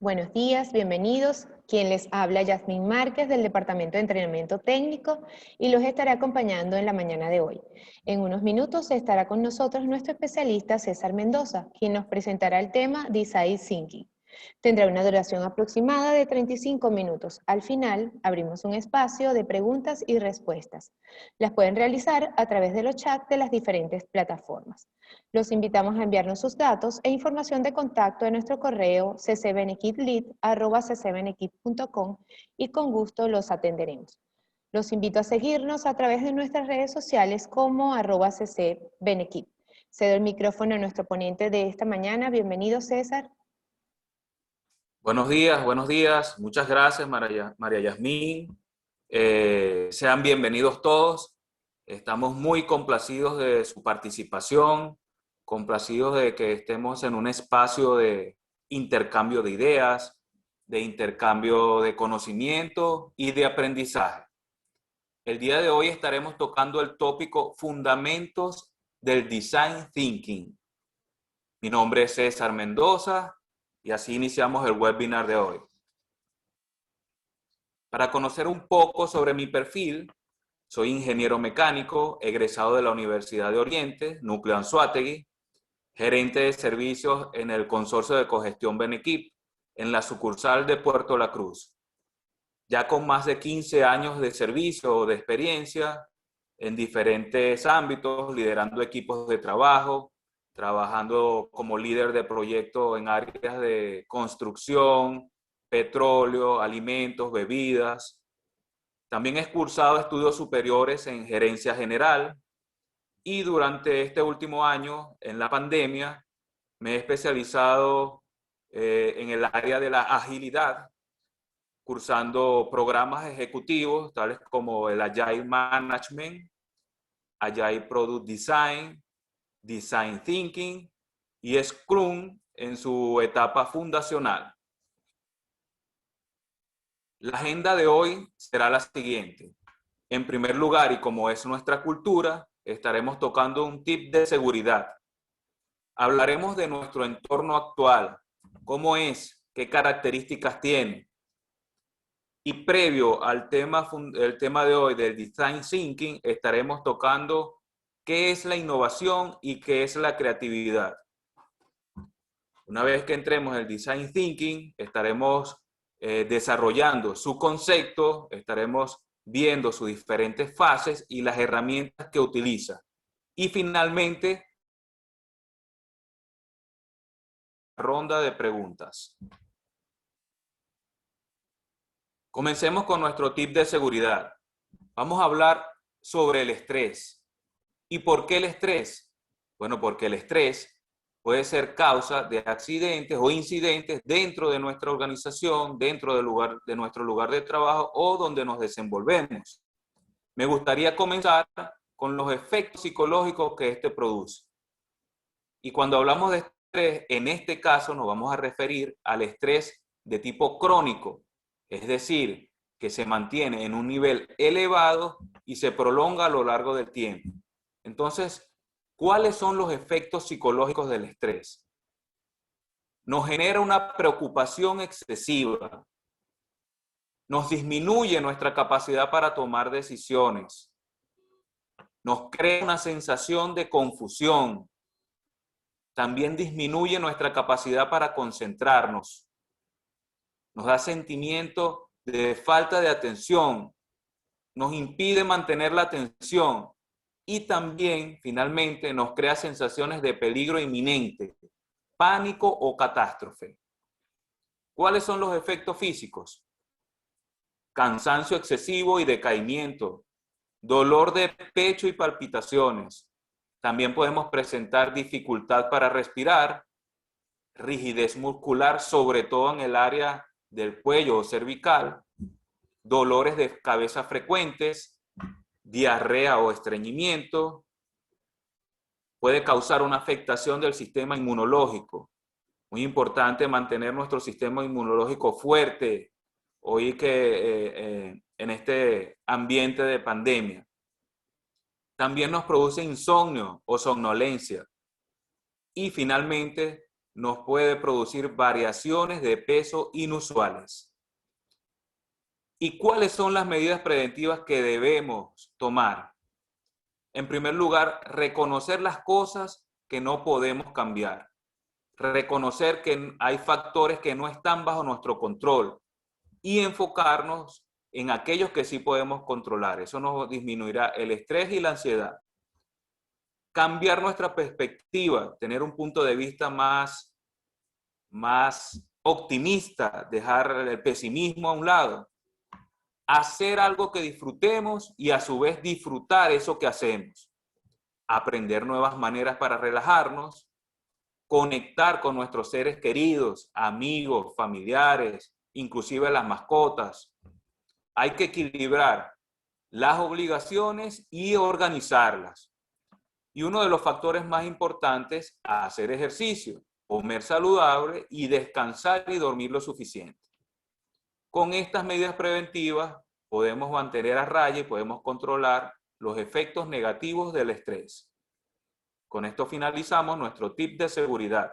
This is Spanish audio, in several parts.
Buenos días, bienvenidos. Quien les habla, Yasmín Márquez, del Departamento de Entrenamiento Técnico, y los estaré acompañando en la mañana de hoy. En unos minutos estará con nosotros nuestro especialista César Mendoza, quien nos presentará el tema Design Thinking. Tendrá una duración aproximada de 35 minutos. Al final, abrimos un espacio de preguntas y respuestas. Las pueden realizar a través de los chats de las diferentes plataformas. Los invitamos a enviarnos sus datos e información de contacto a nuestro correo ccbenequiplead@ccbenequip.com y con gusto los atenderemos. Los invito a seguirnos a través de nuestras redes sociales como @ccbenequip. Cedo el micrófono a nuestro ponente de esta mañana. Bienvenido, César. Buenos días, buenos días. Muchas gracias, María Yasmín. Sean bienvenidos todos. Estamos muy complacidos de su participación, complacidos de que estemos en un espacio de intercambio de ideas, de intercambio de conocimiento y de aprendizaje. El día de hoy estaremos tocando el tópico Fundamentos del Design Thinking. Mi nombre es César Mendoza. Y así iniciamos el webinar de hoy. Para conocer un poco sobre mi perfil, soy ingeniero mecánico, egresado de la Universidad de Oriente, Núcleo Anzoátegui, gerente de servicios en el consorcio de cogestión Benequip, en la sucursal de Puerto La Cruz. Ya con más de 15 años de servicio o de experiencia en diferentes ámbitos, liderando equipos de trabajo, trabajando como líder de proyectos en áreas de construcción, petróleo, alimentos, bebidas. También he cursado estudios superiores en gerencia general y durante este último año, en la pandemia, me he especializado en el área de la agilidad, cursando programas ejecutivos tales como el Agile Management, Agile Product Design, Design Thinking y Scrum en su etapa fundacional. La agenda de hoy será la siguiente. En primer lugar, y como es nuestra cultura, estaremos tocando un tip de seguridad. Hablaremos de nuestro entorno actual, cómo es, qué características tiene. Y previo al el tema de hoy del Design Thinking, estaremos tocando qué es la innovación y qué es la creatividad. Una vez que entremos en el Design Thinking, estaremos desarrollando su concepto, estaremos viendo sus diferentes fases y las herramientas que utiliza. Y finalmente, ronda de preguntas. Comencemos con nuestro tip de seguridad. Vamos a hablar sobre el estrés. ¿Y por qué el estrés? Bueno, porque el estrés puede ser causa de accidentes o incidentes dentro de nuestra organización, dentro de nuestro lugar de trabajo o donde nos desenvolvemos. Me gustaría comenzar con los efectos psicológicos que este produce. Y cuando hablamos de estrés, en este caso nos vamos a referir al estrés de tipo crónico, es decir, que se mantiene en un nivel elevado y se prolonga a lo largo del tiempo. Entonces, ¿cuáles son los efectos psicológicos del estrés? Nos genera una preocupación excesiva, nos disminuye nuestra capacidad para tomar decisiones, nos crea una sensación de confusión, también disminuye nuestra capacidad para concentrarnos, nos da sentimiento de falta de atención, nos impide mantener la atención y también, finalmente, nos crea sensaciones de peligro inminente, pánico o catástrofe. ¿Cuáles son los efectos físicos? Cansancio excesivo y decaimiento, dolor de pecho y palpitaciones. También podemos presentar dificultad para respirar, rigidez muscular, sobre todo en el área del cuello o cervical, dolores de cabeza frecuentes, diarrea o estreñimiento. Puede causar una afectación del sistema inmunológico. Muy importante mantener nuestro sistema inmunológico fuerte hoy que en este ambiente de pandemia. También nos produce insomnio o somnolencia. Y finalmente nos puede producir variaciones de peso inusuales. ¿Y cuáles son las medidas preventivas que debemos tomar? En primer lugar, reconocer las cosas que no podemos cambiar. Reconocer que hay factores que no están bajo nuestro control y enfocarnos en aquellos que sí podemos controlar. Eso nos disminuirá el estrés y la ansiedad. Cambiar nuestra perspectiva, tener un punto de vista más optimista, dejar el pesimismo a un lado. Hacer algo que disfrutemos y a su vez disfrutar eso que hacemos. Aprender nuevas maneras para relajarnos, conectar con nuestros seres queridos, amigos, familiares, inclusive las mascotas. Hay que equilibrar las obligaciones y organizarlas. Y uno de los factores más importantes, hacer ejercicio, comer saludable y descansar y dormir lo suficiente. Con estas medidas preventivas podemos mantener a raya y podemos controlar los efectos negativos del estrés. Con esto finalizamos nuestro tip de seguridad.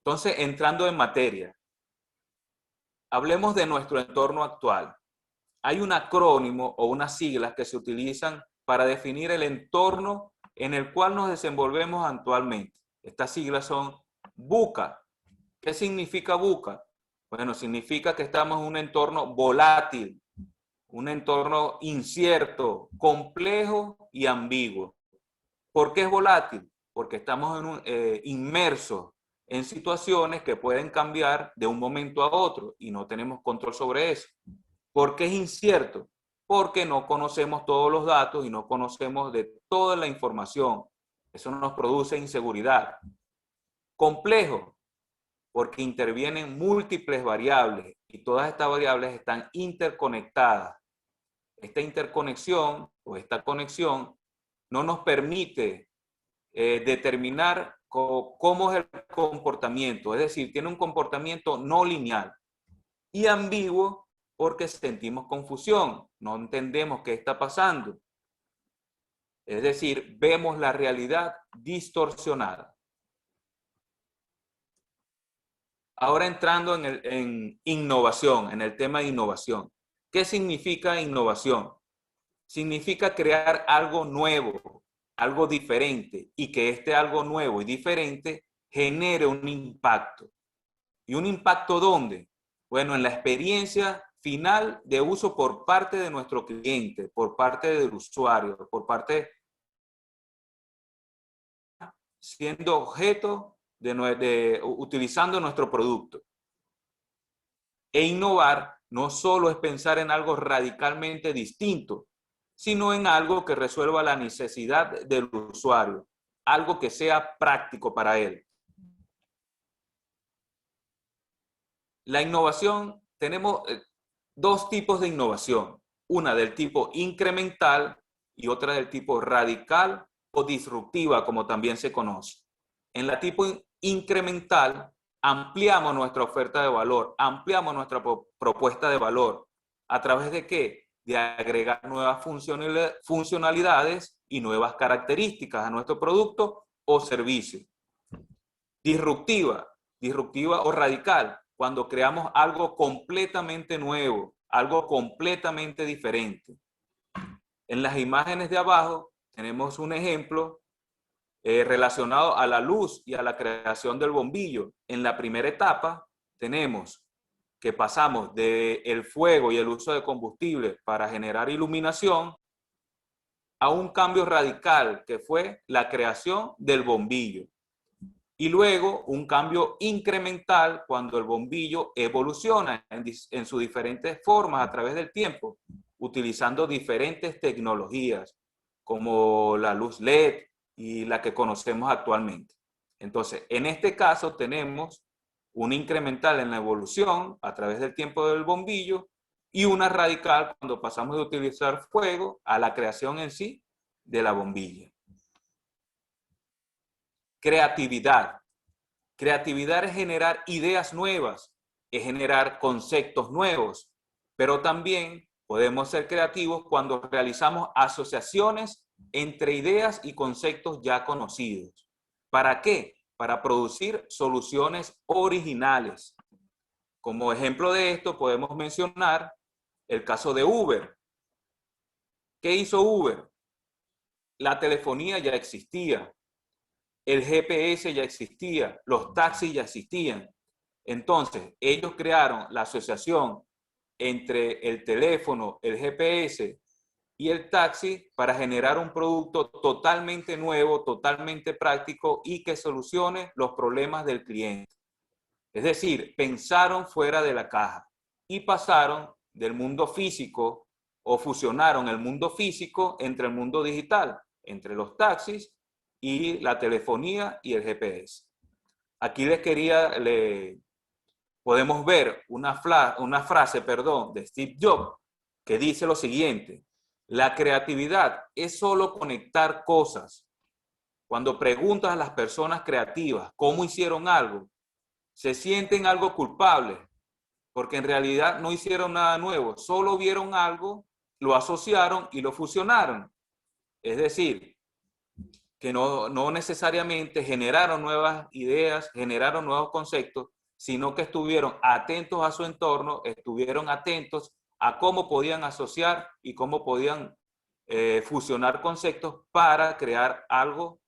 Entonces, entrando en materia, hablemos de nuestro entorno actual. Hay un acrónimo o unas siglas que se utilizan para definir el entorno en el cual nos desenvolvemos actualmente. Estas siglas son VUCA. ¿Qué significa VUCA? Bueno, significa que estamos en un entorno volátil, un entorno incierto, complejo y ambiguo. ¿Por qué es volátil? Porque estamos inmersos en situaciones que pueden cambiar de un momento a otro y no tenemos control sobre eso. ¿Por qué es incierto? Porque no conocemos todos los datos y no conocemos de toda la información. Eso nos produce inseguridad. Complejo, porque intervienen múltiples variables y todas estas variables están interconectadas. Esta interconexión o esta conexión no nos permite determinar cómo es el comportamiento, es decir, tiene un comportamiento no lineal y ambiguo porque sentimos confusión, no entendemos qué está pasando. Es decir, vemos la realidad distorsionada. Ahora entrando en innovación, en el tema de innovación. ¿Qué significa innovación? Significa crear algo nuevo, algo diferente, y que este algo nuevo y diferente genere un impacto. ¿Y un impacto dónde? Bueno, en la experiencia final de uso por parte de nuestro cliente, por parte del usuario, por parte siendo objeto utilizando nuestro producto. E innovar no solo es pensar en algo radicalmente distinto, sino en algo que resuelva la necesidad del usuario, algo que sea práctico para él. La innovación, tenemos dos tipos de innovación, una del tipo incremental y otra del tipo radical o disruptiva, como también se conoce. En la tipo incremental, ampliamos nuestra oferta de valor, ampliamos nuestra propuesta de valor. ¿A través de qué? De agregar nuevas funcionalidades y nuevas características a nuestro producto o servicio. Disruptiva o radical, cuando creamos algo completamente nuevo, algo completamente diferente. En las imágenes de abajo tenemos un ejemplo relacionado a la luz y a la creación del bombillo. En la primera etapa tenemos que pasamos del fuego y el uso de combustible para generar iluminación a un cambio radical que fue la creación del bombillo. Y luego un cambio incremental cuando el bombillo evoluciona en sus diferentes formas a través del tiempo, utilizando diferentes tecnologías como la luz LED y la que conocemos actualmente. Entonces, en este caso tenemos un incremental en la evolución a través del tiempo del bombillo y una radical cuando pasamos de utilizar fuego a la creación en sí de la bombilla. Creatividad. Creatividad es generar ideas nuevas, es generar conceptos nuevos, pero también podemos ser creativos cuando realizamos asociaciones entre ideas y conceptos ya conocidos. ¿Para qué? Para producir soluciones originales. Como ejemplo de esto podemos mencionar el caso de Uber. ¿Qué hizo Uber? La telefonía ya existía, el GPS ya existía, los taxis ya existían. Entonces, ellos crearon la asociación entre el teléfono, el GPS y el taxi para generar un producto totalmente nuevo, totalmente práctico y que solucione los problemas del cliente. Es decir, pensaron fuera de la caja y pasaron del mundo físico o fusionaron el mundo físico entre el mundo digital, entre los taxis y la telefonía y el GPS. Aquí podemos ver una frase de Steve Jobs que dice lo siguiente: la creatividad es solo conectar cosas. Cuando preguntas a las personas creativas cómo hicieron algo, se sienten algo culpables, porque en realidad no hicieron nada nuevo, solo vieron algo, lo asociaron y lo fusionaron. Es decir, que no necesariamente generaron nuevas ideas, generaron nuevos conceptos, sino que estuvieron atentos a su entorno, estuvieron atentos a cómo podían asociar y cómo podían fusionar conceptos para crear algo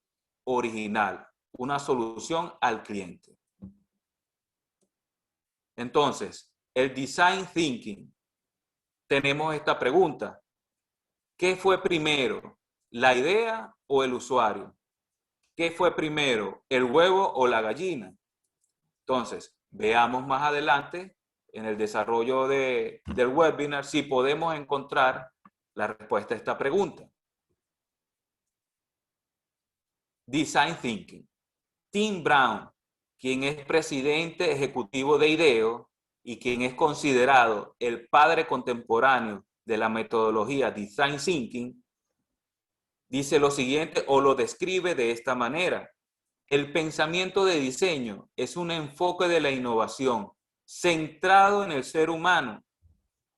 original, una solución al cliente. Entonces, el design thinking, tenemos esta pregunta: ¿qué fue primero, la idea o el usuario? ¿Qué fue primero, el huevo o la gallina? Entonces, veamos más adelante en el desarrollo del webinar si podemos encontrar la respuesta a esta pregunta. Design Thinking. Tim Brown, quien es presidente ejecutivo de IDEO y quien es considerado el padre contemporáneo de la metodología Design Thinking, dice lo siguiente o lo describe de esta manera: el pensamiento de diseño es un enfoque de la innovación centrado en el ser humano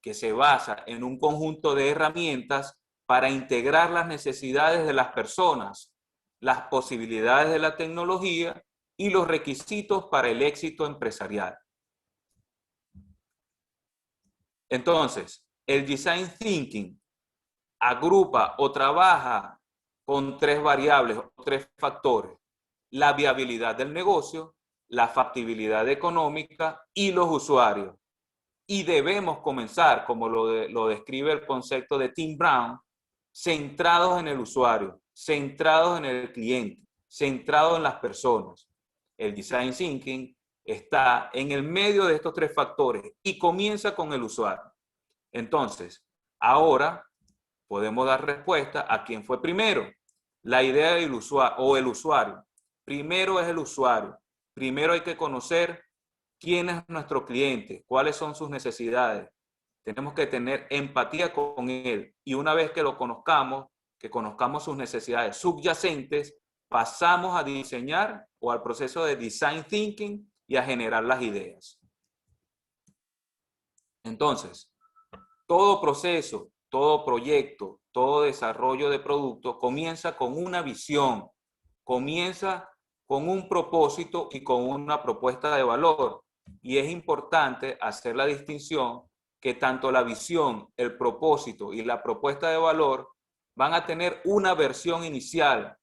que se basa en un conjunto de herramientas para integrar las necesidades de las personas, las posibilidades de la tecnología y los requisitos para el éxito empresarial. Entonces, el Design Thinking agrupa o trabaja con tres variables o tres factores: la viabilidad del negocio, la factibilidad económica y los usuarios. Y debemos comenzar, como lo describe el concepto de Tim Brown, centrados en el usuario, centrados en el cliente, centrados en las personas. El Design Thinking está en el medio de estos tres factores y comienza con el usuario. Entonces, ahora podemos dar respuesta a quién fue primero, la idea del usuario o el usuario. Primero es el usuario. Primero hay que conocer quién es nuestro cliente, cuáles son sus necesidades. Tenemos que tener empatía con él y una vez que lo conozcamos, que conozcamos sus necesidades subyacentes, pasamos a diseñar o al proceso de design thinking y a generar las ideas. Entonces, todo proceso, todo proyecto, todo desarrollo de producto comienza con una visión, comienza con un propósito y con una propuesta de valor. Y es importante hacer la distinción que tanto la visión, el propósito y la propuesta de valor van a tener una versión inicial,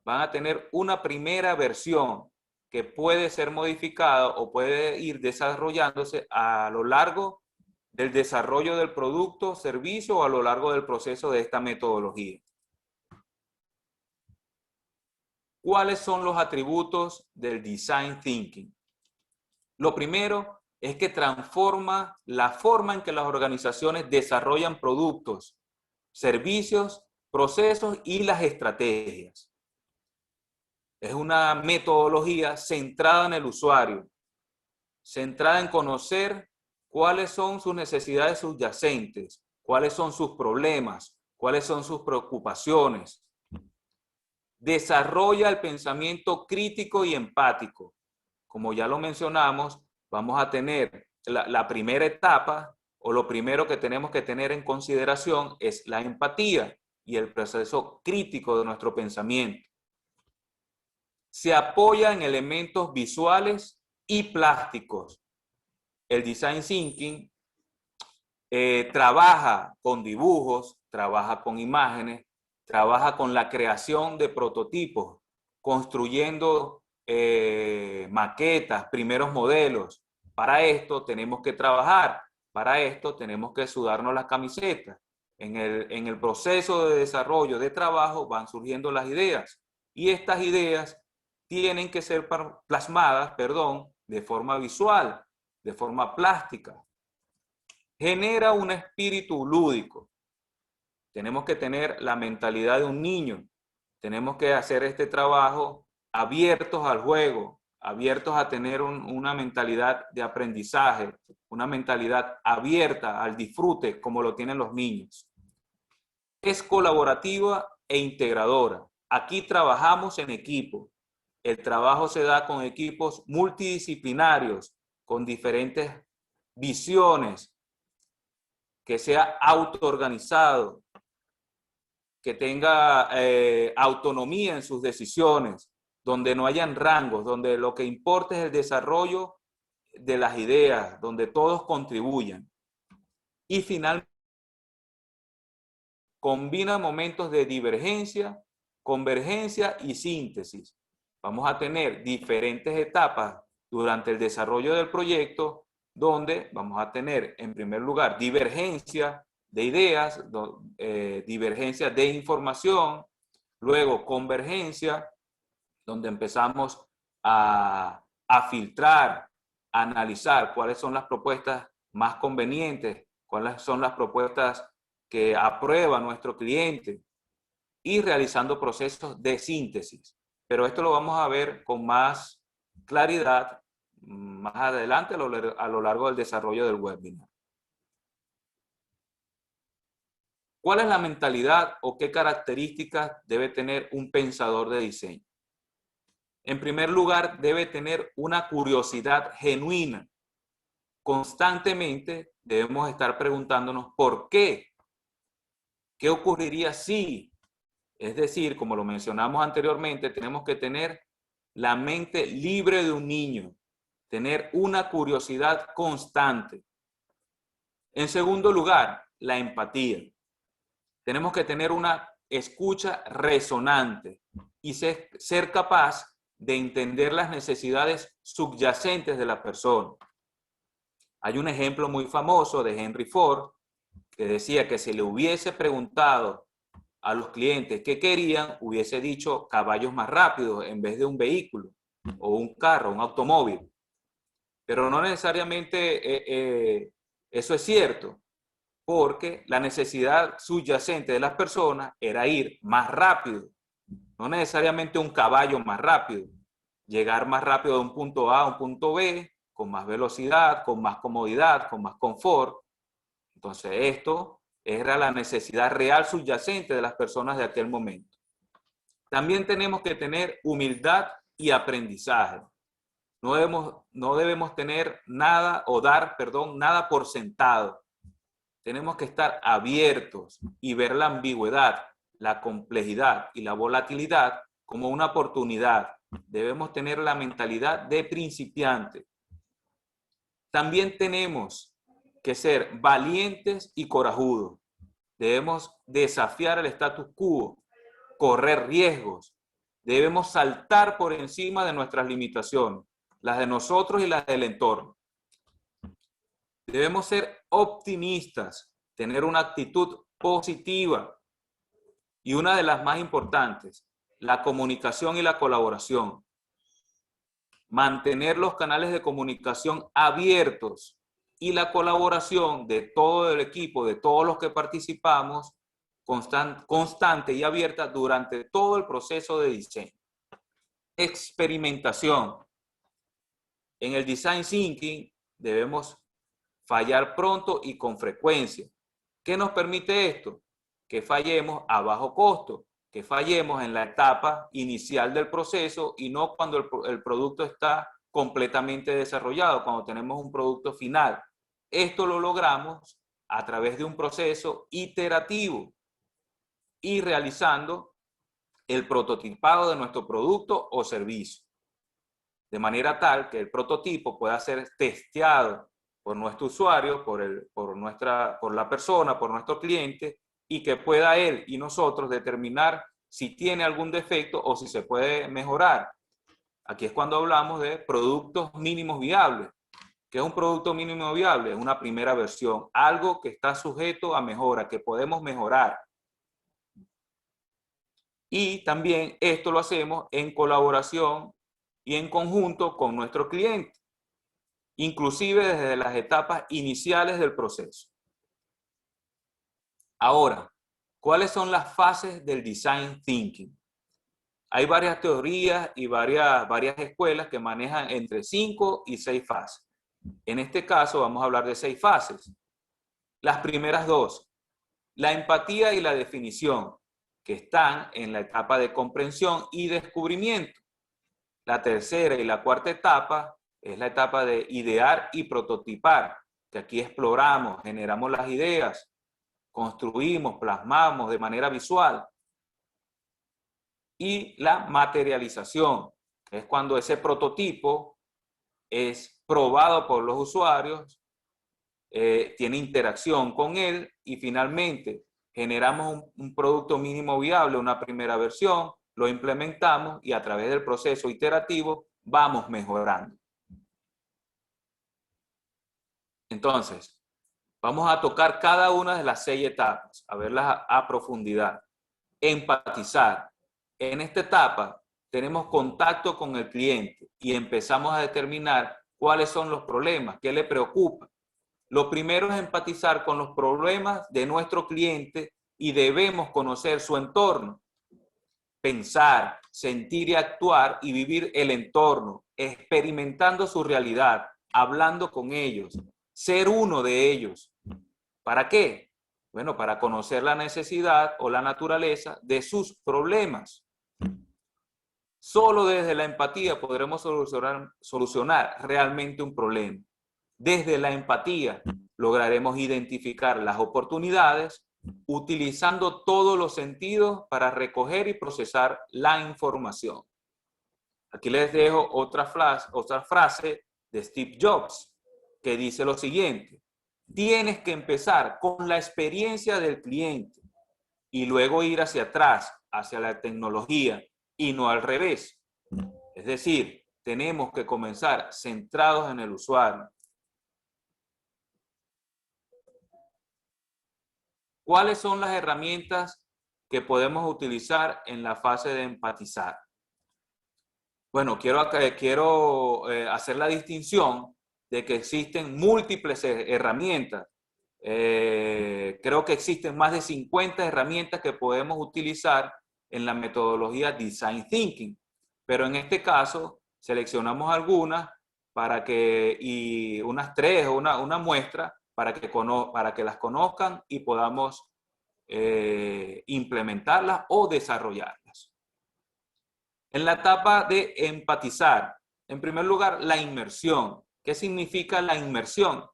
van a tener una primera versión que puede ser modificada o puede ir desarrollándose a lo largo del desarrollo del producto, servicio o a lo largo del proceso de esta metodología. ¿Cuáles son los atributos del Design Thinking? Lo primero es que transforma la forma en que las organizaciones desarrollan productos, servicios, procesos y las estrategias. Es una metodología centrada en el usuario, centrada en conocer cuáles son sus necesidades subyacentes, cuáles son sus problemas, cuáles son sus preocupaciones. Desarrolla el pensamiento crítico y empático. Como ya lo mencionamos, vamos a tener la primera etapa o lo primero que tenemos que tener en consideración es la empatía y el proceso crítico de nuestro pensamiento. se apoya en elementos visuales y plásticos. El Design Thinking trabaja con dibujos, trabaja con imágenes, trabaja con la creación de prototipos, construyendo maquetas, primeros modelos. Para esto tenemos que trabajar, para esto tenemos que sudarnos las camisetas. En el proceso de desarrollo de trabajo van surgiendo las ideas y estas ideas tienen que ser plasmadas, de forma visual, de forma plástica. Genera un espíritu lúdico. Tenemos que tener la mentalidad de un niño. Tenemos que hacer este trabajo abiertos al juego, abiertos a tener una mentalidad de aprendizaje, una mentalidad abierta al disfrute como lo tienen los niños. Es colaborativa e integradora. Aquí trabajamos en equipo. El trabajo se da con equipos multidisciplinarios, con diferentes visiones, que sea autoorganizado, que tenga autonomía en sus decisiones, donde no hayan rangos, donde lo que importa es el desarrollo de las ideas, donde todos contribuyan. Y finalmente, combina momentos de divergencia, convergencia y síntesis. Vamos a tener diferentes etapas durante el desarrollo del proyecto, donde vamos a tener, en primer lugar, divergencia de ideas, divergencia de información, luego convergencia, donde empezamos a filtrar, a analizar cuáles son las propuestas más convenientes, cuáles son las propuestas que aprueba nuestro cliente, y realizando procesos de síntesis. Pero esto lo vamos a ver con más claridad más adelante a lo largo del desarrollo del webinar. ¿Cuál es la mentalidad o qué características debe tener un pensador de diseño? En primer lugar, debe tener una curiosidad genuina. Constantemente debemos estar preguntándonos ¿por qué? ¿Qué ocurriría si? Es decir, como lo mencionamos anteriormente, tenemos que tener la mente libre de un niño, tener una curiosidad constante. En segundo lugar, la empatía. Tenemos que tener una escucha resonante y ser capaz de entender las necesidades subyacentes de la persona. Hay un ejemplo muy famoso de Henry Ford que decía que si le hubiese preguntado a los clientes qué querían, hubiese dicho caballos más rápidos en vez de un vehículo o un carro, un automóvil. Pero no necesariamente eso es cierto, porque la necesidad subyacente de las personas era ir más rápido, no necesariamente un caballo más rápido, llegar más rápido de un punto A a un punto B, con más velocidad, con más comodidad, con más confort. Entonces esto era la necesidad real subyacente de las personas de aquel momento. También tenemos que tener humildad y aprendizaje. No debemos tener nada o dar, nada por sentado. Tenemos que estar abiertos y ver la ambigüedad, la complejidad y la volatilidad como una oportunidad. Debemos tener la mentalidad de principiante. También tenemos que ser valientes y corajudos. Debemos desafiar el status quo, correr riesgos. Debemos saltar por encima de nuestras limitaciones, las de nosotros y las del entorno. Debemos ser optimistas, tener una actitud positiva. Y una de las más importantes, la comunicación y la colaboración. Mantener los canales de comunicación abiertos y la colaboración de todo el equipo, de todos los que participamos, constante y abierta durante todo el proceso de diseño. Experimentación. En el Design Thinking debemos fallar pronto y con frecuencia. ¿Qué nos permite esto? Que fallemos a bajo costo, que fallemos en la etapa inicial del proceso y no cuando el producto está completamente desarrollado, cuando tenemos un producto final. Esto lo logramos a través de un proceso iterativo y realizando el prototipado de nuestro producto o servicio, de manera tal que el prototipo pueda ser testeado por nuestro usuario, por la persona, por nuestro cliente, y que pueda él y nosotros determinar si tiene algún defecto o si se puede mejorar. Aquí es cuando hablamos de productos mínimos viables. ¿Qué es un producto mínimo viable? Es una primera versión, algo que está sujeto a mejora, que podemos mejorar. Y también esto lo hacemos en colaboración y en conjunto con nuestro cliente, inclusive desde las etapas iniciales del proceso. Ahora, ¿cuáles son las fases del Design Thinking? Hay varias teorías y varias escuelas que manejan entre 5 y 6 fases. En este caso vamos a hablar de 6 fases. Las primeras 2, la empatía y la definición, que están en la etapa de comprensión y descubrimiento. La tercera y la cuarta etapa es la etapa de idear y prototipar, que aquí exploramos, generamos las ideas, construimos, plasmamos de manera visual. Y la materialización, que es cuando ese prototipo es probado por los usuarios, tiene interacción con él y finalmente generamos un producto mínimo viable, una primera versión, lo implementamos y a través del proceso iterativo vamos mejorando. Entonces, vamos a tocar cada una de las 6 etapas, a verlas a profundidad. Empatizar. En esta etapa tenemos contacto con el cliente y empezamos a determinar cuáles son los problemas, qué le preocupa. Lo primero es empatizar con los problemas de nuestro cliente y debemos conocer su entorno. Pensar, sentir y actuar y vivir el entorno, experimentando su realidad, hablando con ellos, ser uno de ellos. ¿Para qué? Bueno, para conocer la necesidad o la naturaleza de sus problemas. Solo desde la empatía podremos solucionar realmente un problema. Desde la empatía lograremos identificar las oportunidades utilizando todos los sentidos para recoger y procesar la información. Aquí les dejo otra frase de Steve Jobs que dice lo siguiente: tienes que empezar con la experiencia del cliente y luego ir hacia atrás, hacia la tecnología y no al revés. Es decir, tenemos que comenzar centrados en el usuario. ¿Cuáles son las herramientas que podemos utilizar en la fase de empatizar? Bueno, quiero hacer la distinción de que existen múltiples herramientas. Creo que existen más de 50 herramientas que podemos utilizar en la metodología Design Thinking, pero en este caso seleccionamos algunas y unas 3 o una muestra para que las conozcan y podamos implementarlas o desarrollarlas. En la etapa de empatizar, en primer lugar, la inmersión. ¿Qué significa la inmersión?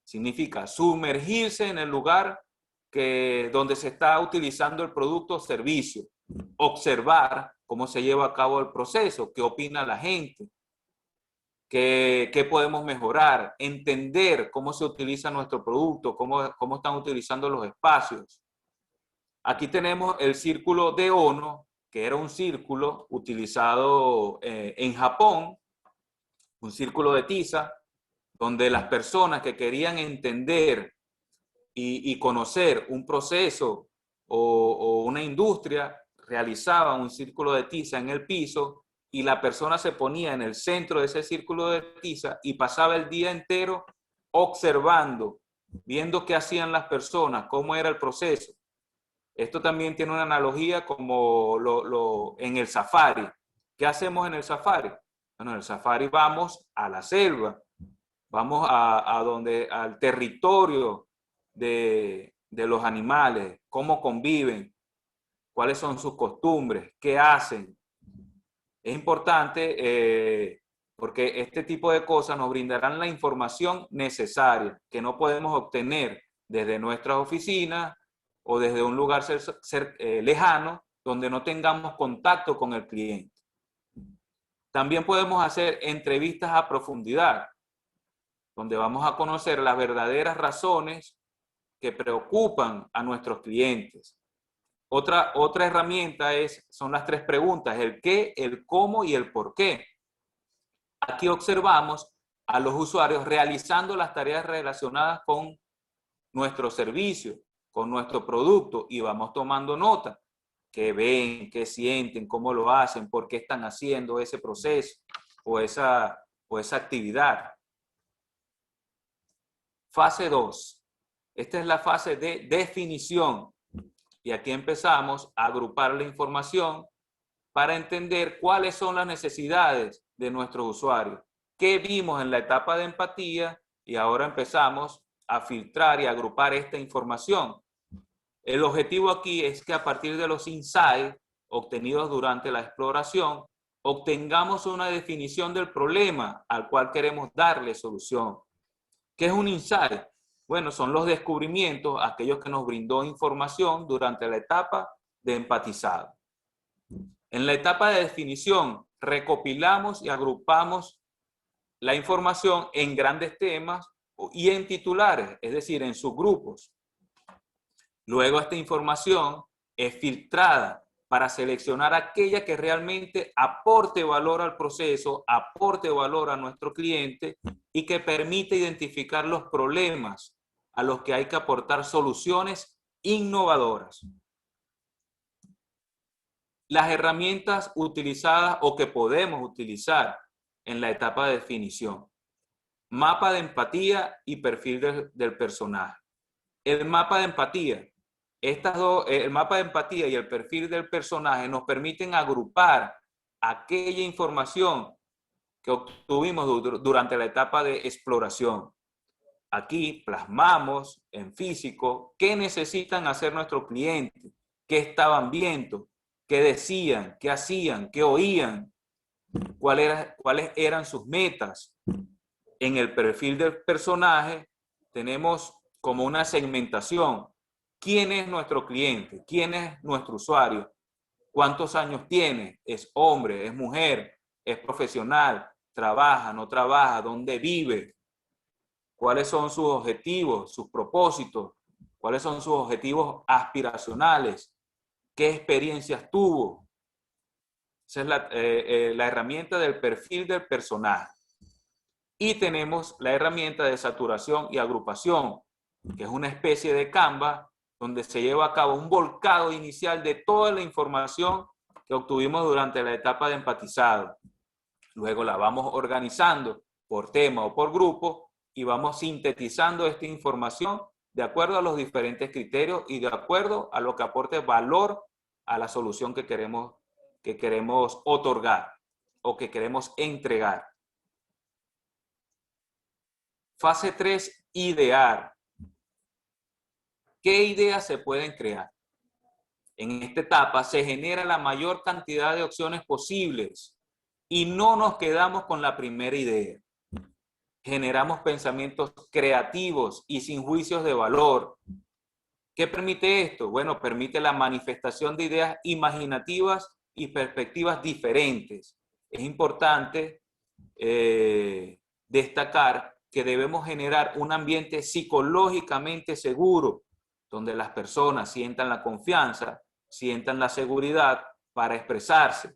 Significa sumergirse en el lugar donde se está utilizando el producto o servicio, observar cómo se lleva a cabo el proceso, qué opina la gente, qué podemos mejorar, entender cómo se utiliza nuestro producto, cómo están utilizando los espacios. Aquí tenemos el círculo de Ono, que era un círculo utilizado en Japón, un círculo de tiza, donde las personas que querían entender y conocer un proceso o una industria realizaban un círculo de tiza en el piso y la persona se ponía en el centro de ese círculo de tiza y pasaba el día entero observando, viendo qué hacían las personas, cómo era el proceso. Esto también tiene una analogía como en el safari. ¿Qué hacemos en el safari? Bueno, en el safari vamos a la selva, vamos al territorio de los animales, cómo conviven, cuáles son sus costumbres, qué hacen. Es importante porque este tipo de cosas nos brindarán la información necesaria que no podemos obtener desde nuestras oficinas o desde un lugar lejano, donde no tengamos contacto con el cliente. También podemos hacer entrevistas a profundidad, donde vamos a conocer las verdaderas razones que preocupan a nuestros clientes. Otra herramienta son las 3 preguntas: el qué, el cómo y el por qué. Aquí observamos a los usuarios realizando las tareas relacionadas con nuestro servicio, con nuestro producto, y vamos tomando nota. Qué ven, qué sienten, cómo lo hacen, por qué están haciendo ese proceso o esa actividad. Fase 2. Esta es la fase de definición. Y aquí empezamos a agrupar la información para entender cuáles son las necesidades de nuestros usuarios. ¿Qué vimos en la etapa de empatía? Y ahora empezamos a filtrar y agrupar esta información. El objetivo aquí es que a partir de los insights obtenidos durante la exploración, obtengamos una definición del problema al cual queremos darle solución. ¿Qué es un insight? Bueno, son los descubrimientos, aquellos que nos brindó información durante la etapa de empatizado. En la etapa de definición, recopilamos y agrupamos la información en grandes temas y en titulares, es decir, en subgrupos. Luego esta información es filtrada para seleccionar aquella que realmente aporte valor al proceso, aporte valor a nuestro cliente y que permite identificar los problemas a los que hay que aportar soluciones innovadoras. Las herramientas utilizadas o que podemos utilizar en la etapa de definición: mapa de empatía y perfil del personaje. El mapa de empatía. El mapa de empatía y el perfil del personaje nos permiten agrupar aquella información que obtuvimos durante la etapa de exploración. Aquí plasmamos en físico qué necesitan hacer nuestros clientes, qué estaban viendo, qué decían, qué hacían, qué oían, cuáles eran sus metas. En el perfil del personaje tenemos como una segmentación. ¿Quién es nuestro cliente? ¿Quién es nuestro usuario? ¿Cuántos años tiene? ¿Es hombre? ¿Es mujer? ¿Es profesional? ¿Trabaja? ¿No trabaja? ¿Dónde vive? ¿Cuáles son sus objetivos? ¿Sus propósitos? ¿Cuáles son sus objetivos aspiracionales? ¿Qué experiencias tuvo? Esa es la herramienta del perfil del personaje. Y tenemos la herramienta de saturación y agrupación, que es una especie de Canva donde se lleva a cabo un volcado inicial de toda la información que obtuvimos durante la etapa de empatizado. Luego la vamos organizando por tema o por grupo y vamos sintetizando esta información de acuerdo a los diferentes criterios y de acuerdo a lo que aporte valor a la solución que queremos otorgar o que queremos entregar. Fase 3, idear. ¿Qué ideas se pueden crear? En esta etapa se genera la mayor cantidad de opciones posibles y no nos quedamos con la primera idea. Generamos pensamientos creativos y sin juicios de valor. ¿Qué permite esto? Bueno, permite la manifestación de ideas imaginativas y perspectivas diferentes. Es importante destacar que debemos generar un ambiente psicológicamente seguro, donde las personas sientan la confianza, sientan la seguridad para expresarse.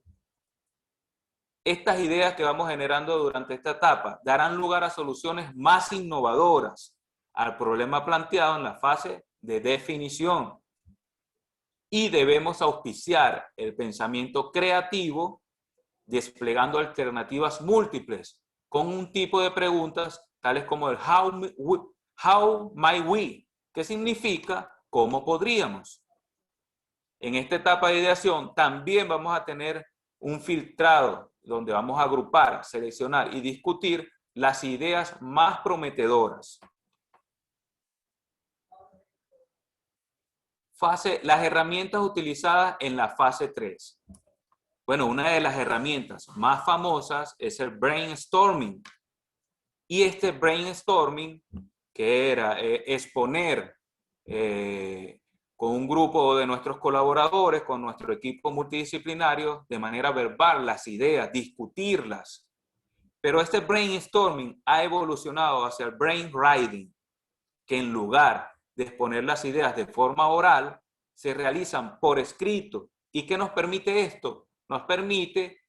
Estas ideas que vamos generando durante esta etapa darán lugar a soluciones más innovadoras al problema planteado en la fase de definición. Y debemos auspiciar el pensamiento creativo desplegando alternativas múltiples con un tipo de preguntas tales como el how might we, que significa ¿cómo podríamos? En esta etapa de ideación también vamos a tener un filtrado donde vamos a agrupar, seleccionar y discutir las ideas más prometedoras. Las herramientas utilizadas en la fase 3. Bueno, una de las herramientas más famosas es el brainstorming. Y este brainstorming, que era exponer con un grupo de nuestros colaboradores, con nuestro equipo multidisciplinario, de manera verbal, las ideas, discutirlas. Pero este brainstorming ha evolucionado hacia el brainwriting, que en lugar de exponer las ideas de forma oral, se realizan por escrito. ¿Y qué nos permite esto? Nos permite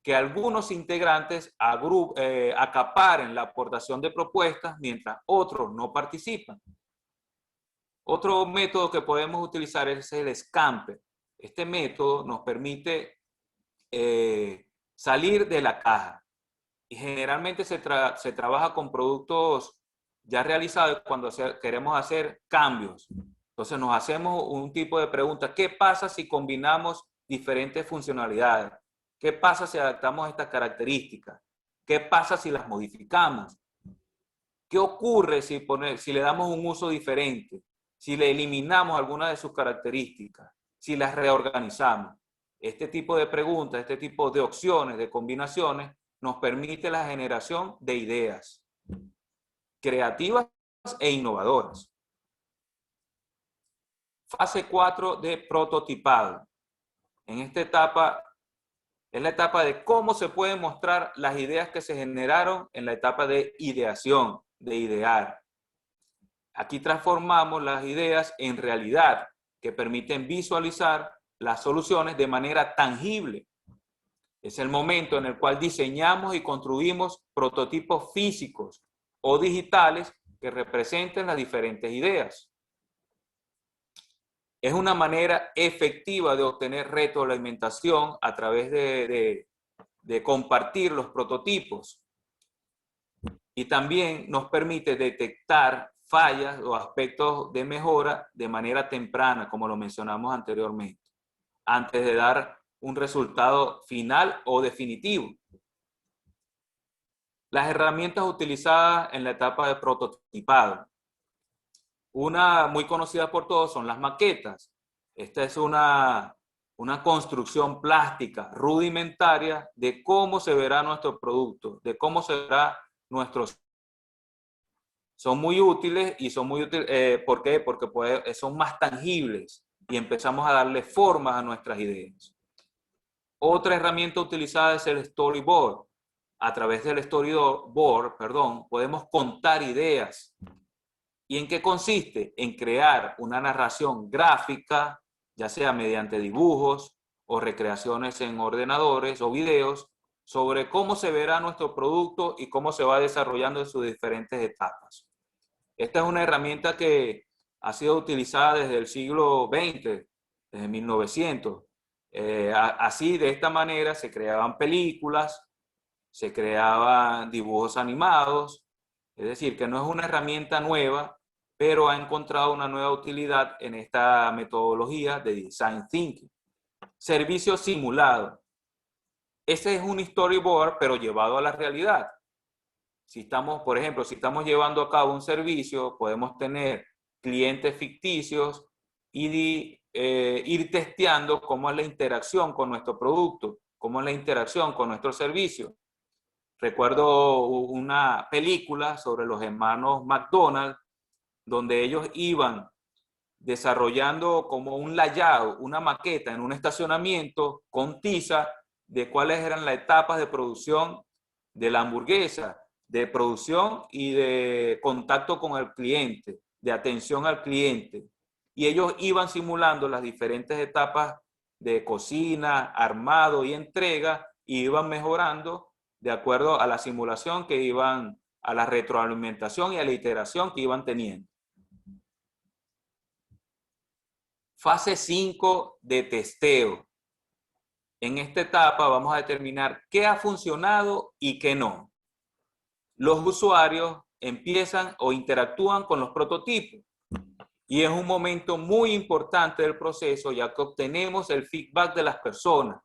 que algunos integrantes acaparen la aportación de propuestas mientras otros no participan. Otro método que podemos utilizar es el Scamper. Este método nos permite salir de la caja y generalmente se trabaja con productos ya realizados cuando queremos hacer cambios. Entonces nos hacemos un tipo de pregunta: ¿qué pasa si combinamos diferentes funcionalidades? ¿Qué pasa si adaptamos estas características? ¿Qué pasa si las modificamos? ¿Qué ocurre si le damos un uso diferente? Si le eliminamos alguna de sus características, si las reorganizamos. Este tipo de preguntas, este tipo de opciones, de combinaciones, nos permite la generación de ideas creativas e innovadoras. Fase 4 de prototipado. En esta etapa es la etapa de cómo se pueden mostrar las ideas que se generaron en la etapa de ideación, de idear. Aquí transformamos las ideas en realidad, que permiten visualizar las soluciones de manera tangible. Es el momento en el cual diseñamos y construimos prototipos físicos o digitales que representen las diferentes ideas. Es una manera efectiva de obtener retroalimentación a través de compartir los prototipos. Y también nos permite detectar fallas o aspectos de mejora de manera temprana, como lo mencionamos anteriormente, antes de dar un resultado final o definitivo. Las herramientas utilizadas en la etapa de prototipado. Una muy conocida por todos son las maquetas. Esta es una construcción plástica rudimentaria de cómo se verá nuestro producto, de cómo se verá nuestros. Son muy útiles y son muy útiles, ¿por qué? Porque son más tangibles y empezamos a darle formas a nuestras ideas. Otra herramienta utilizada es el storyboard. A través del storyboard, podemos contar ideas. ¿Y en qué consiste? En crear una narración gráfica, ya sea mediante dibujos o recreaciones en ordenadores o videos, sobre cómo se verá nuestro producto y cómo se va desarrollando en sus diferentes etapas. Esta es una herramienta que ha sido utilizada desde el siglo XX, desde 1900. Así, de esta manera, se creaban películas, se creaban dibujos animados, es decir, que no es una herramienta nueva, pero ha encontrado una nueva utilidad en esta metodología de Design Thinking. Servicio simulado. Ese es un storyboard, pero llevado a la realidad. Si estamos, por ejemplo, si estamos llevando a cabo un servicio, podemos tener clientes ficticios y ir testeando cómo es la interacción con nuestro producto, cómo es la interacción con nuestro servicio. Recuerdo una película sobre los hermanos McDonald, donde ellos iban desarrollando como un layout, una maqueta en un estacionamiento con tiza de cuáles eran las etapas de producción de la hamburguesa, de producción y de contacto con el cliente, de atención al cliente. Y ellos iban simulando las diferentes etapas de cocina, armado y entrega, y iban mejorando de acuerdo a la simulación que iban, a la retroalimentación y a la iteración que iban teniendo. Fase 5 de testeo. En esta etapa vamos a determinar qué ha funcionado y qué no. Los usuarios empiezan o interactúan con los prototipos y es un momento muy importante del proceso, ya que obtenemos el feedback de las personas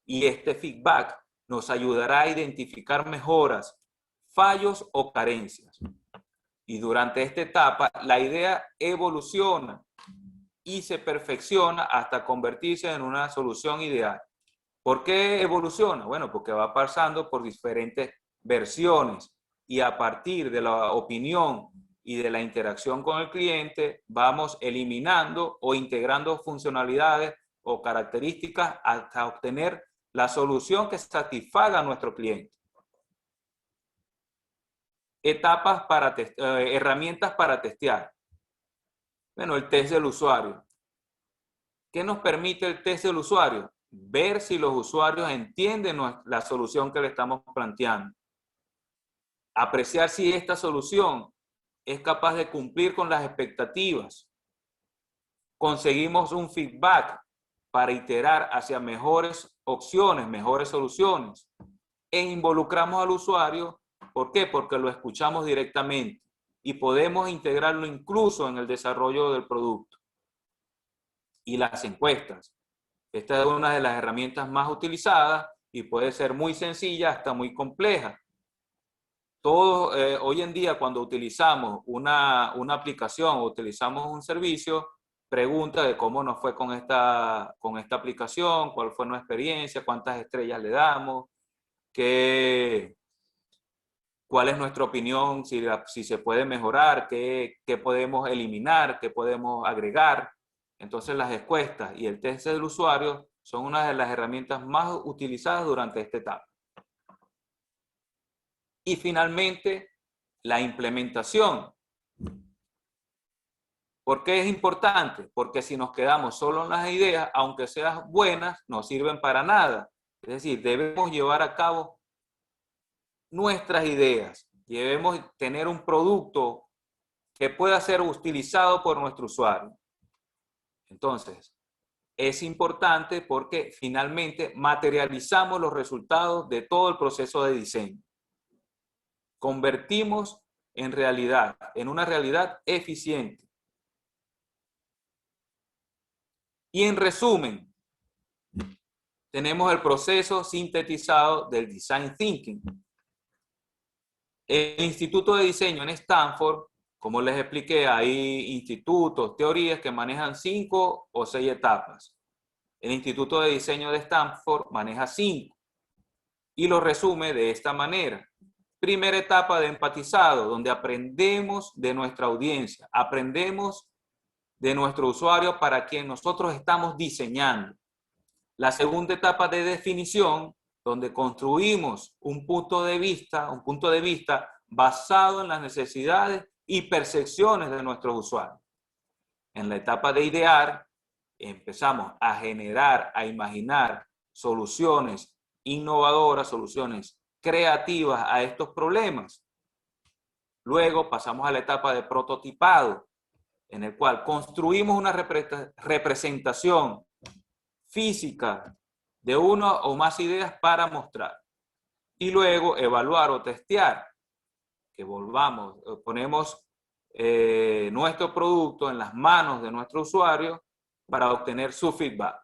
y este feedback nos ayudará a identificar mejoras, fallos o carencias. Y durante esta etapa la idea evoluciona y se perfecciona hasta convertirse en una solución ideal. ¿Por qué evoluciona? Bueno, porque va pasando por diferentes versiones y a partir de la opinión y de la interacción con el cliente, vamos eliminando o integrando funcionalidades o características hasta obtener la solución que satisfaga a nuestro cliente. Herramientas para testear. Bueno, el test del usuario. ¿Qué nos permite el test del usuario? Ver si los usuarios entienden la solución que le estamos planteando. Apreciar si esta solución es capaz de cumplir con las expectativas. Conseguimos un feedback para iterar hacia mejores opciones, mejores soluciones. E involucramos al usuario. ¿Por qué? Porque lo escuchamos directamente y podemos integrarlo incluso en el desarrollo del producto. Y las encuestas. Esta es una de las herramientas más utilizadas y puede ser muy sencilla hasta muy compleja. Todos, hoy en día, cuando utilizamos una aplicación o utilizamos un servicio, pregunta de cómo nos fue con esta aplicación, cuál fue nuestra experiencia, cuántas estrellas le damos, cuál es nuestra opinión, si se puede mejorar, qué podemos eliminar, qué podemos agregar. Entonces, las encuestas y el test del usuario son una de las herramientas más utilizadas durante esta etapa. Y finalmente, la implementación. ¿Por qué es importante? Porque si nos quedamos solo en las ideas, aunque sean buenas, no sirven para nada. Es decir, debemos llevar a cabo nuestras ideas. Debemos tener un producto que pueda ser utilizado por nuestro usuario. Entonces, es importante porque finalmente materializamos los resultados de todo el proceso de diseño. Convertimos en una realidad eficiente. Y en resumen, tenemos el proceso sintetizado del Design Thinking. El Instituto de Diseño en Stanford, como les expliqué, hay institutos, teorías que manejan 5 o 6 etapas. El Instituto de Diseño de Stanford maneja 5 y lo resume de esta manera. Primera etapa de empatizado, donde aprendemos de nuestra audiencia, aprendemos de nuestro usuario para quien nosotros estamos diseñando. La segunda etapa de definición, donde construimos un punto de vista basado en las necesidades y percepciones de nuestros usuarios. En la etapa de idear, empezamos a generar, a imaginar soluciones innovadoras, soluciones creativas a estos problemas. Luego pasamos a la etapa de prototipado, en el cual construimos una representación física de una o más ideas para mostrar. Y luego evaluar o testear, que ponemos nuestro producto en las manos de nuestro usuario para obtener su feedback.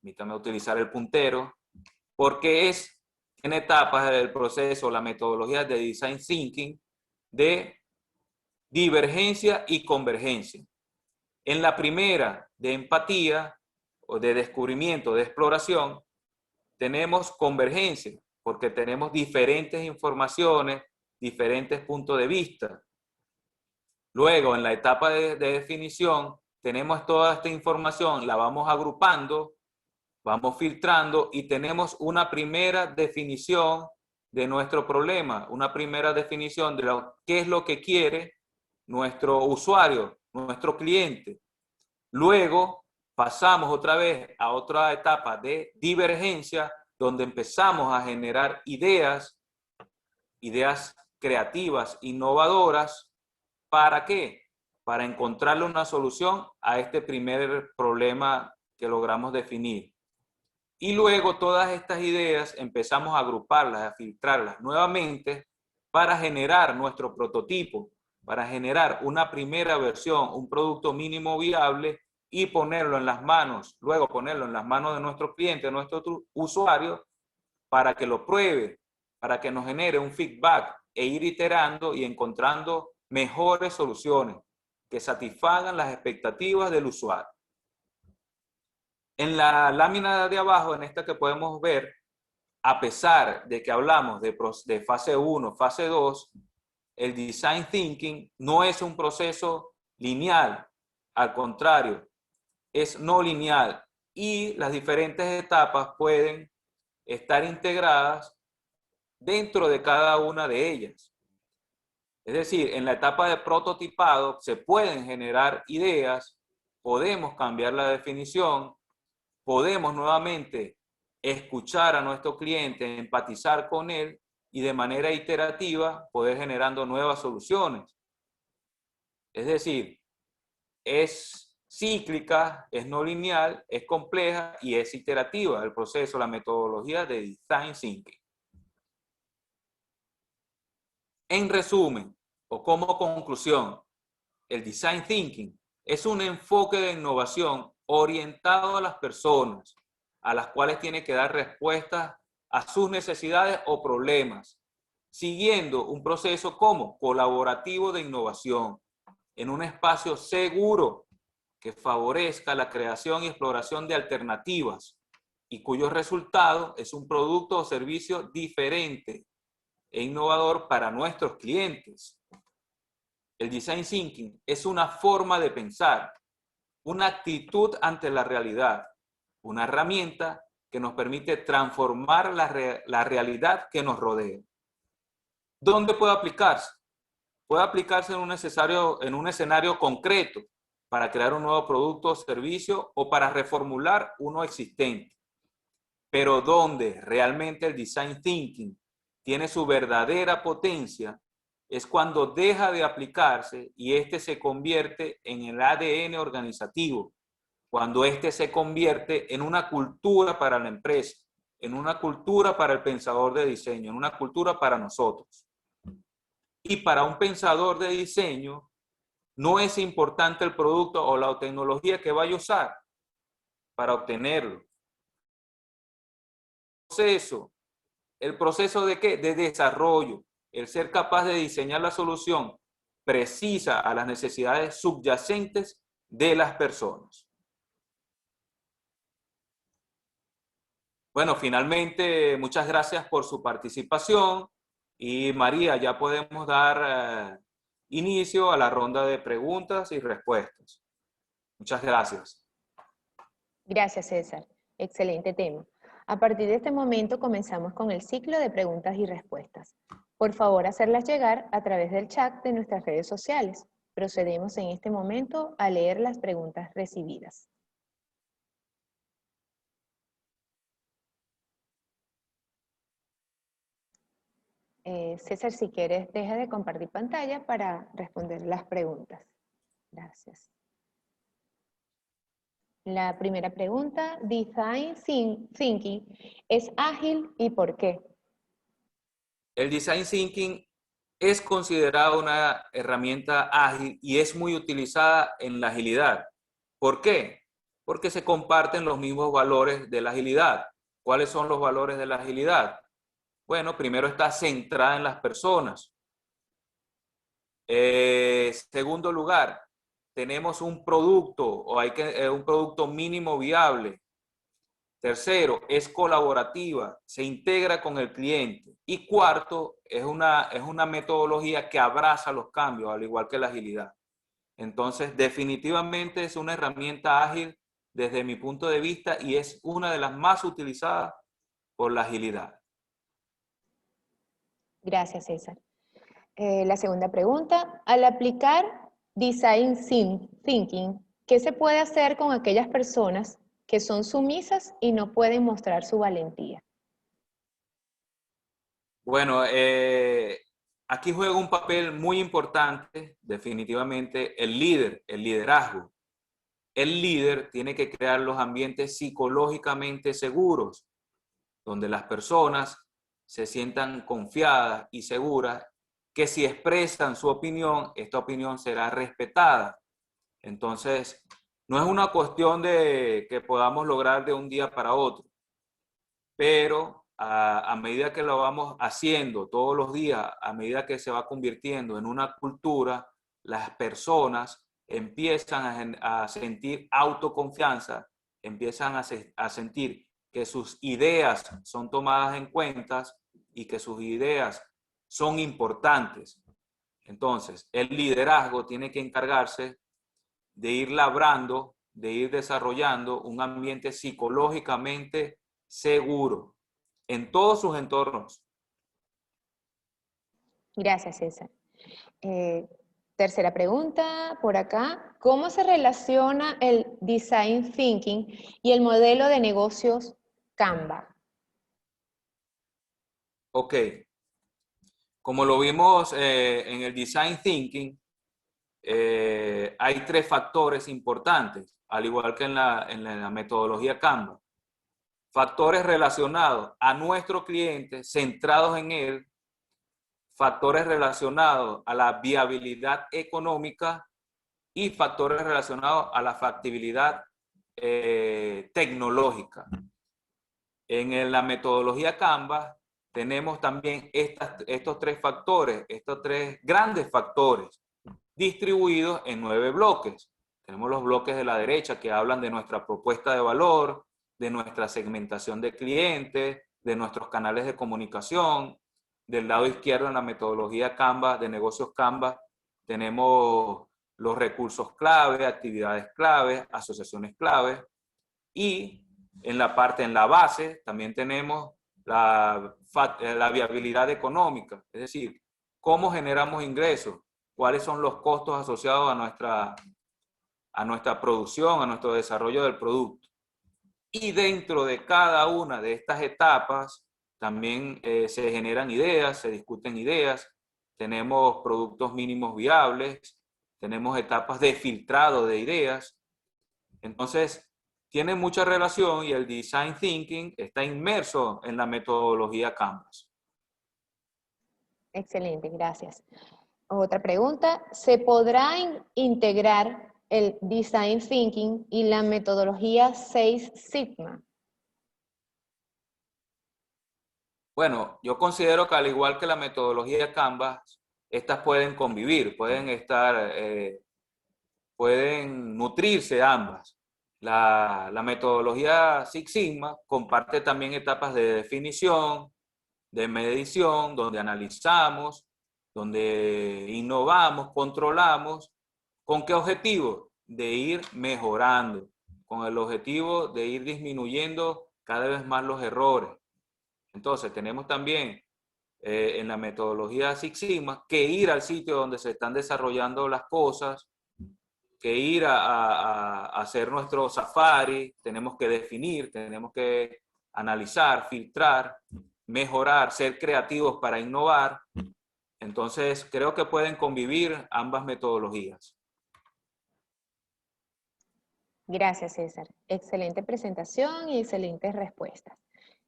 Permítame utilizar el puntero, porque tiene etapas del proceso, la metodología de Design Thinking, de divergencia y convergencia. En la primera, de empatía o de descubrimiento, de exploración, tenemos convergencia, porque tenemos diferentes informaciones, diferentes puntos de vista. Luego, en la etapa de definición, tenemos toda esta información, la vamos agrupando, vamos filtrando y tenemos una primera definición de nuestro problema, una primera definición de qué es lo que quiere nuestro usuario, nuestro cliente. Luego pasamos otra vez a otra etapa de divergencia, donde empezamos a generar ideas creativas, innovadoras. ¿Para qué? Para encontrarle una solución a este primer problema que logramos definir. Y luego todas estas ideas empezamos a agruparlas, a filtrarlas nuevamente para generar nuestro prototipo, para generar una primera versión, un producto mínimo viable y ponerlo en las manos, luego ponerlo en las manos de nuestro cliente, de nuestro usuario, para que lo pruebe, para que nos genere un feedback e ir iterando y encontrando mejores soluciones que satisfagan las expectativas del usuario. En la lámina de abajo, en esta que podemos ver, a pesar de que hablamos de fase 1, fase 2, el design thinking no es un proceso lineal, al contrario, es no lineal y las diferentes etapas pueden estar integradas dentro de cada una de ellas. Es decir, en la etapa de prototipado se pueden generar ideas, podemos cambiar la definición, podemos nuevamente escuchar a nuestro cliente, empatizar con él y de manera iterativa poder generando nuevas soluciones. Es decir, es cíclica, es no lineal, es compleja y es iterativa el proceso, la metodología de Design Thinking. En resumen, o como conclusión, el Design Thinking es un enfoque de innovación orientado a las personas, a las cuales tiene que dar respuestas a sus necesidades o problemas, siguiendo un proceso como colaborativo de innovación, en un espacio seguro que favorezca la creación y exploración de alternativas y cuyo resultado es un producto o servicio diferente e innovador para nuestros clientes. El design thinking es una forma de pensar, una actitud ante la realidad, una herramienta que nos permite transformar la realidad que nos rodea. ¿Dónde puede aplicarse? Puede aplicarse en un escenario concreto para crear un nuevo producto o servicio o para reformular uno existente. Pero donde realmente el design thinking tiene su verdadera potencia es cuando deja de aplicarse y este se convierte en el ADN organizativo, cuando este se convierte en una cultura para la empresa, en una cultura para el pensador de diseño, en una cultura para nosotros. Y para un pensador de diseño, no es importante el producto o la tecnología que vaya a usar para obtenerlo. ¿El proceso de qué? De desarrollo, el ser capaz de diseñar la solución precisa a las necesidades subyacentes de las personas. Bueno, finalmente, muchas gracias por su participación y María, ya podemos dar inicio a la ronda de preguntas y respuestas. Muchas gracias. Gracias, César. Excelente tema. A partir de este momento comenzamos con el ciclo de preguntas y respuestas. Por favor, hacerlas llegar a través del chat de nuestras redes sociales. Procedemos en este momento a leer las preguntas recibidas. César, si quieres, deja de compartir pantalla para responder las preguntas. Gracias. La primera pregunta, Design Thinking, ¿es ágil y por qué? El Design Thinking es considerado una herramienta ágil y es muy utilizada en la agilidad. ¿Por qué? Porque se comparten los mismos valores de la agilidad. ¿Cuáles son los valores de la agilidad? Bueno, primero está centrada en las personas. Segundo lugar, tenemos un producto o un producto mínimo viable. Tercero, es colaborativa, se integra con el cliente. Y cuarto, es una metodología que abraza los cambios, al igual que la agilidad. Entonces, definitivamente es una herramienta ágil desde mi punto de vista y es una de las más utilizadas por la agilidad. Gracias, César. La segunda pregunta, al aplicar Design Thinking, ¿qué se puede hacer con aquellas personas que son sumisas y no pueden mostrar su valentía? Bueno, aquí juega un papel muy importante, definitivamente, el líder, el liderazgo. El líder tiene que crear los ambientes psicológicamente seguros, donde las personas se sientan confiadas y seguras que si expresan su opinión, esta opinión será respetada. Entonces, no es una cuestión de que podamos lograr de un día para otro, pero a medida que lo vamos haciendo todos los días, a medida que se va convirtiendo en una cultura, las personas empiezan a sentir autoconfianza empiezan a sentir que sus ideas son tomadas en cuenta y que sus ideas son importantes. Entonces, el liderazgo tiene que encargarse de ir labrando, de ir desarrollando un ambiente psicológicamente seguro en todos sus entornos. Gracias, César. Tercera pregunta por acá. ¿Cómo se relaciona el Design Thinking y el modelo de negocios Canva? Ok. Como lo vimos en el Design Thinking, hay tres factores importantes, al igual que en la metodología Canva. Factores relacionados a nuestro cliente, centrados en él, factores relacionados a la viabilidad económica y factores relacionados a la factibilidad tecnológica. En la metodología Canva tenemos también estos tres factores, estos tres grandes factores distribuidos en 9 bloques. Tenemos los bloques de la derecha que hablan de nuestra propuesta de valor, de nuestra segmentación de clientes, de nuestros canales de comunicación. Del lado izquierdo, en la metodología Canva, de negocios Canva, tenemos los recursos clave, actividades clave, asociaciones clave. Y en la base, también tenemos la viabilidad económica, es decir, cómo generamos ingresos, cuáles son los costos asociados a nuestra producción, a nuestro desarrollo del producto. Y dentro de cada una de estas etapas también se generan ideas, se discuten ideas, tenemos productos mínimos viables, tenemos etapas de filtrado de ideas. Entonces, tiene mucha relación y el Design Thinking está inmerso en la metodología Canvas. Excelente, gracias. Otra pregunta, ¿se podrá integrar el Design Thinking y la metodología 6 Sigma? Bueno, yo considero que al igual que la metodología Canvas, estas pueden convivir, pueden nutrirse ambas. La metodología Six Sigma comparte también etapas de definición, de medición, donde analizamos, donde innovamos, controlamos. ¿Con qué objetivo? De ir mejorando, con el objetivo de ir disminuyendo cada vez más los errores. Entonces, tenemos también en la metodología Six Sigma que ir al sitio donde se están desarrollando las cosas, que ir a hacer nuestro safari, tenemos que definir, tenemos que analizar, filtrar, mejorar, ser creativos para innovar. Entonces, creo que pueden convivir ambas metodologías. Gracias, César. Excelente presentación y excelentes respuestas.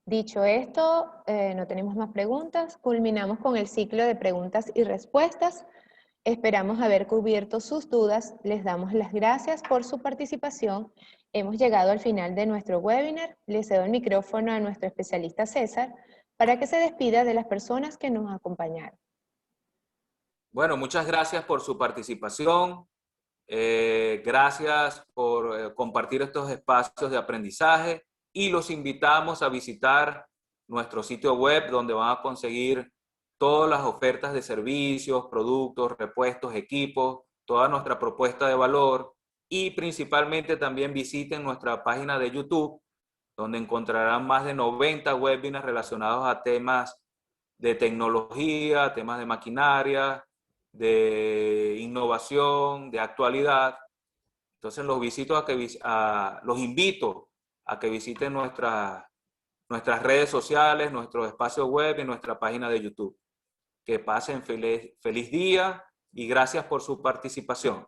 Dicho esto, no tenemos más preguntas. Culminamos con el ciclo de preguntas y respuestas. Esperamos haber cubierto sus dudas. Les damos las gracias por su participación. Hemos llegado al final de nuestro webinar. Le cedo el micrófono a nuestro especialista César para que se despida de las personas que nos acompañaron. Bueno, muchas gracias por su participación. Gracias por compartir estos espacios de aprendizaje y los invitamos a visitar nuestro sitio web donde van a conseguir todas las ofertas de servicios, productos, repuestos, equipos, toda nuestra propuesta de valor y principalmente también visiten nuestra página de YouTube donde encontrarán más de 90 webinars relacionados a temas de tecnología, temas de maquinaria, de innovación, de actualidad. Entonces los invito a que visiten nuestras redes sociales, nuestro espacio web y nuestra página de YouTube. Que pasen feliz día y gracias por su participación.